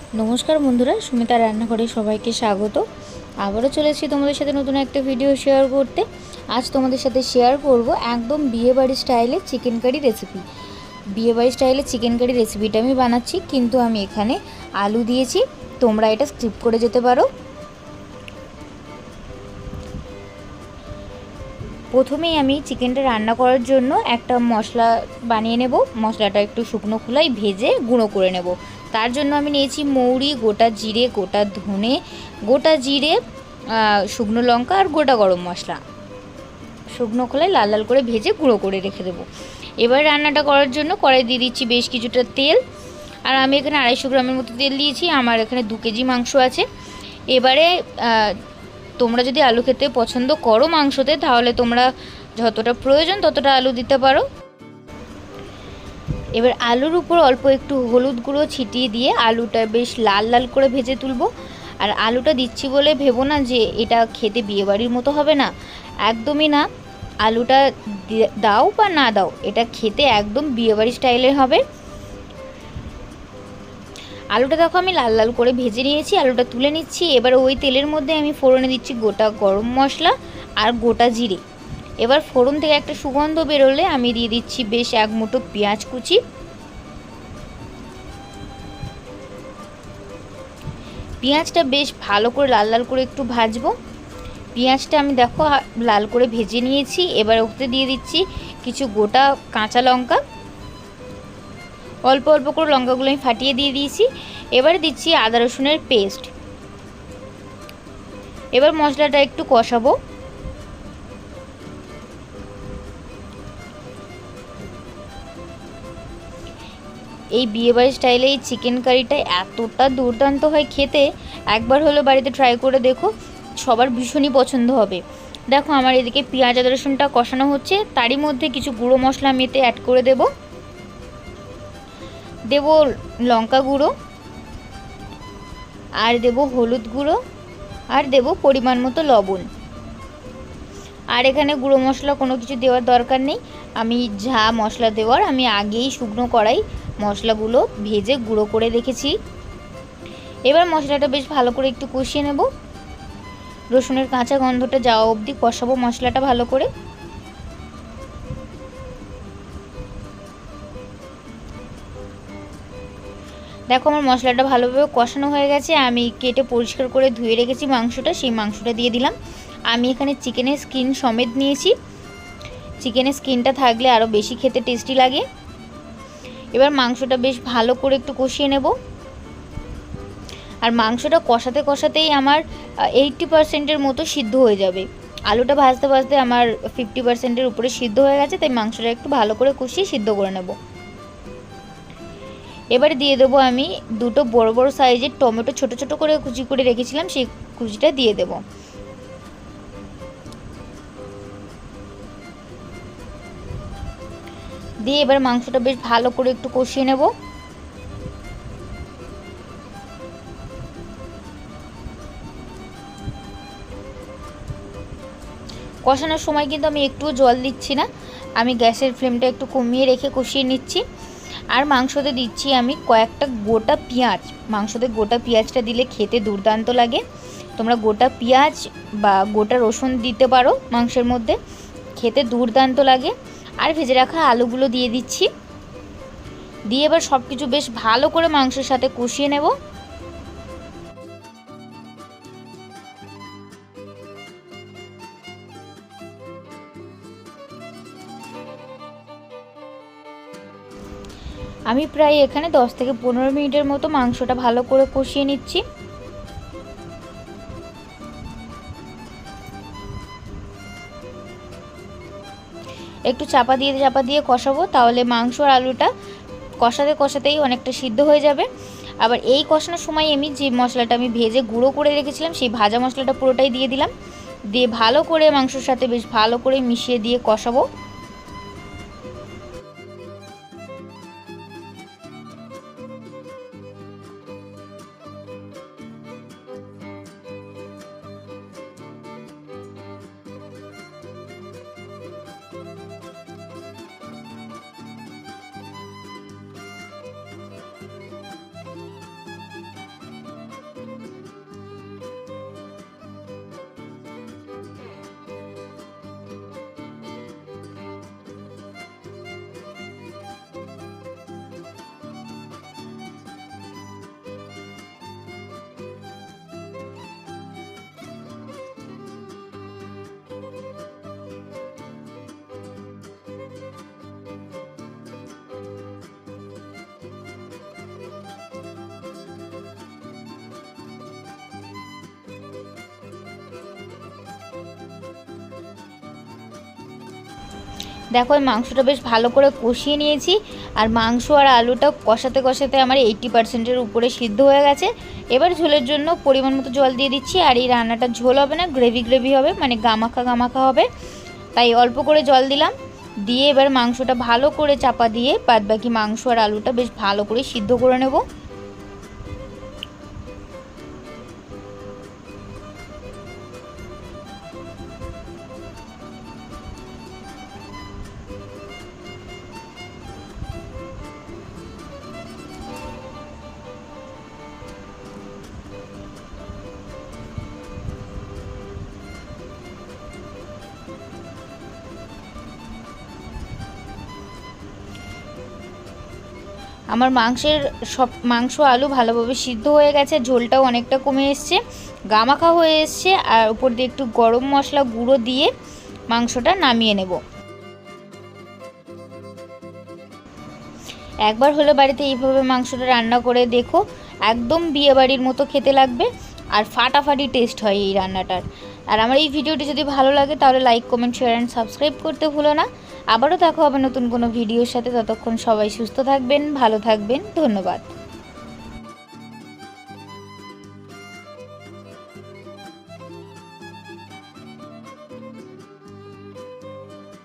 नमस्कार बंधुरा सुमिता रान्नाघरे सबाइके स्वागत। आबारो चलेছি তোমাদের সাথে নতুন একটা ভিডিও শেয়ার করতে। আজ তোমাদের সাথে শেয়ার করব একদম বিয়ে বাড়ি স্টাইলে চিকেন কারি রেসিপি। বিয়ে বাড়ি স্টাইলে চিকেন কারি রেসিপিটা আমি বানাচ্ছি, কিন্তু আমি এখানে আলু দিয়েছি, তোমরা এটা স্কিপ করে যেতে পারো। প্রথমেই আমি চিকেনটা রান্না করার জন্য একটা মশলা বানিয়ে নেব। মশলাটা একটু শুকনো খোলায় ভেজে গুঁড়ো করে নেব। তার জন্য আমি নিয়েছি মৌরি, গোটা জিরে, গোটা ধনে, গোটা জিরে, শুকনো লঙ্কা আর গোটা গরম মশলা শুকনো খোলায় লাল লাল করে ভেজে গুঁড়ো করে রেখে দেবো। এবার রান্নাটা করার জন্য কড়াই দিয়ে দিচ্ছি বেশ কিছুটা তেল। আর আমি এখানে 250 গ্রামের মতো তেল দিয়েছি। আমার এখানে 2 কেজি মাংস আছে। এবারে তোমরা যদি আলু খেতে পছন্দ করো মাংসতে, তাহলে তোমরা যতটা প্রয়োজন ততটা আলু দিতে পারো। এবার আলুর উপর অল্প একটু হলুদ গুঁড়ো ছিটিয়ে দিয়ে আলুটা বেশ লাল লাল করে ভেজে তুলব। আর আলুটা দিচ্ছি বলে ভেবো না যে এটা খেতে বিয়েবাড়ির মতো হবে না, একদমই না। আলুটা দাও বা না দাও, এটা খেতে একদম বিয়েবাড়ি স্টাইলের হবে। আলুটা দেখো আমি লাল লাল করে ভেজে নিয়েছি, আলুটা তুলে নিচ্ছি। এবার ওই তেলের মধ্যে আমি ফোড়নে দিচ্ছি গোটা গরম মশলা আর গোটা জিরে। এবার ফোড়ন থেকে একটা সুগন্ধ বেরোলে আমি দিয়ে দিচ্ছি বেশ এক মুঠো পেঁয়াজ কুচি। পেঁয়াজটা বেশ ভালো করে লাল লাল করে একটু ভাজবো। পেঁয়াজটা আমি দেখো লাল করে ভেজে নিয়েছি। এবার ওতে দিয়ে দিচ্ছি কিছু গোটা কাঁচা লঙ্কা। অল্প অল্প করে লঙ্কাগুলো আমি ফাটিয়ে দিয়ে দিয়েছি। এবারে দিচ্ছি আদা রসুনের পেস্ট। এবার মশলাটা একটু কষাবো। এই বিয়েবাড়ি স্টাইলে এই চিকেন কারিটা এতটা দুর্দান্ত হয় খেতে, একবার হলো বাড়িতে ট্রাই করে দেখো, সবার ভীষণই পছন্দ হবে। দেখো আমার এদিকে পেঁয়াজ আদা রসুনটা কষানো হচ্ছে, তারই মধ্যে কিছু গুঁড়ো মশলা আমি এতে অ্যাড করে দেব লঙ্কা গুঁড়ো, আর দেব হলুদ গুঁড়ো, আর দেব পরিমাণ মতো লবণ। আর এখানে গুঁড়ো মশলা কোনো কিছু দেওয়ার দরকার নেই। আমি যা মশলা দেওয়ার আমি আগেই শুকনো কড়াই মশলাগুলো ভেজে গুঁড়ো করে রেখেছি। এবার মশলাটা বেশ ভালো করে একটু কষিয়ে নেব। রসুনের কাঁচা গন্ধটা যাওয়া অবধি কষাবো মশলাটা ভালো করে। দেখো আমার মশলাটা ভালোভাবে কষানো হয়ে গেছে। আমি কেটে পরিষ্কার করে ধুয়ে রেখেছি মাংসটা, সেই মাংসটা দিয়ে দিলাম। আমি এখানে চিকেনের স্কিন সমেত নিয়েছি। চিকেনের স্কিনটা থাকলে আরও বেশি খেতে টেস্টি লাগে। এবার মাংসটা বেশ ভালো করে একটু কষিয়ে নেব। আর মাংসটা কষাতে কষাতেই আমার 80%-এর মতো সিদ্ধ হয়ে যাবে। আলুটা ভাজতে ভাজতে আমার 50%-এর উপরে সিদ্ধ হয়ে গেছে, তাই মাংসটা একটু ভালো করে কষিয়ে সিদ্ধ করে নেব। এবারে দিয়ে দেবো আমি দুটো বড় বড় সাইজের টমেটো, ছোট ছোট করে কুচি করে রেখেছিলাম, সেই কুচিটা দিয়ে দেব। দিয়ে এবার মাংসটা বেশ ভালো করে একটু কষিয়ে নেব। কষানোর সময় কিন্তু আমি একটুও জল দিচ্ছি না, আমি গ্যাসের ফ্লেমটা একটু কমিয়ে রেখে কষিয়ে নিচ্ছি। আর মাংসতে দিচ্ছি আমি কয়েকটা গোটা পেঁয়াজ। মাংসতে গোটা পেঁয়াজটা দিলে খেতে দুর্দান্ত লাগে। তোমরা গোটা পেঁয়াজ বা গোটা রসুন দিতে পারো মাংসের মধ্যে, খেতে দুর্দান্ত লাগে। আর ভেজে রাখা আলুগুলো দিয়ে দিচ্ছি। দিয়ে এবার সব কিছু বেশ ভালো করে মাংসের সাথে কষিয়ে নেব। আমি প্রায় এখানে 10 থেকে 15 মিনিটের মতো মাংসটা ভালো করে কষিয়ে নিচ্ছি। একটু চাপা দিয়ে কষাবো, তাহলে মাংস আর আলুটা কষাতে কষাতেই অনেকটা সিদ্ধ হয়ে যাবে। আবার এই কষানোর সময় আমি যে মশলাটা আমি ভেজে গুঁড়ো করে রেখেছিলাম, সেই ভাজা মশলাটা পুরোটাই দিয়ে দিলাম। দিয়ে ভালো করে মাংসর সাথে বেশ ভালো করে মিশিয়ে দিয়ে কষাবো। দেখো আমি মাংসটা বেশ ভালো করে কষিয়ে নিয়েছি, আর মাংস আর আলুটা কষাতে কষাতে আমার 80%-এর উপরে সিদ্ধ হয়ে গেছে। এবার ঝোলের জন্য পরিমাণ মতো জল দিয়ে দিচ্ছি। আর এই রান্নাটা ঝোল হবে না, গ্রেভি গ্রেভি হবে, মানে গামাখা গামাখা হবে, তাই অল্প করে জল দিলাম। দিয়ে এবার মাংসটা ভালো করে চাপা দিয়ে বাদবাকি মাংস আর আলুটা বেশ ভালো করে সিদ্ধ করে নেব। আমার মাংস আলু ভালোভাবে সিদ্ধ হয়ে গেছে, ঝোলটাও অনেকটা কমে এসছে, গামাখা হয়ে এসছে। আর উপর দিয়ে একটু গরম মশলা গুঁড়ো দিয়ে মাংসটা নামিয়ে নেব। একবার হলো বাড়িতে এইভাবে মাংসটা রান্না করে দেখো, একদম বিয়েবাড়ির মতো খেতে লাগবে, আর ফাটাফাটি টেস্ট হয় এই রান্নাটার। আর আমার এই ভিডিওটি যদি ভালো লাগে তাহলে like, comment, share and subscribe করতে ভুলো না। আবারও দেখা হবে নতুন কোনো ভিডিওর সাথে, ততক্ষণ সবাই সুস্থ থাকবেন, ভালো থাকবেন, ধন্যবাদ।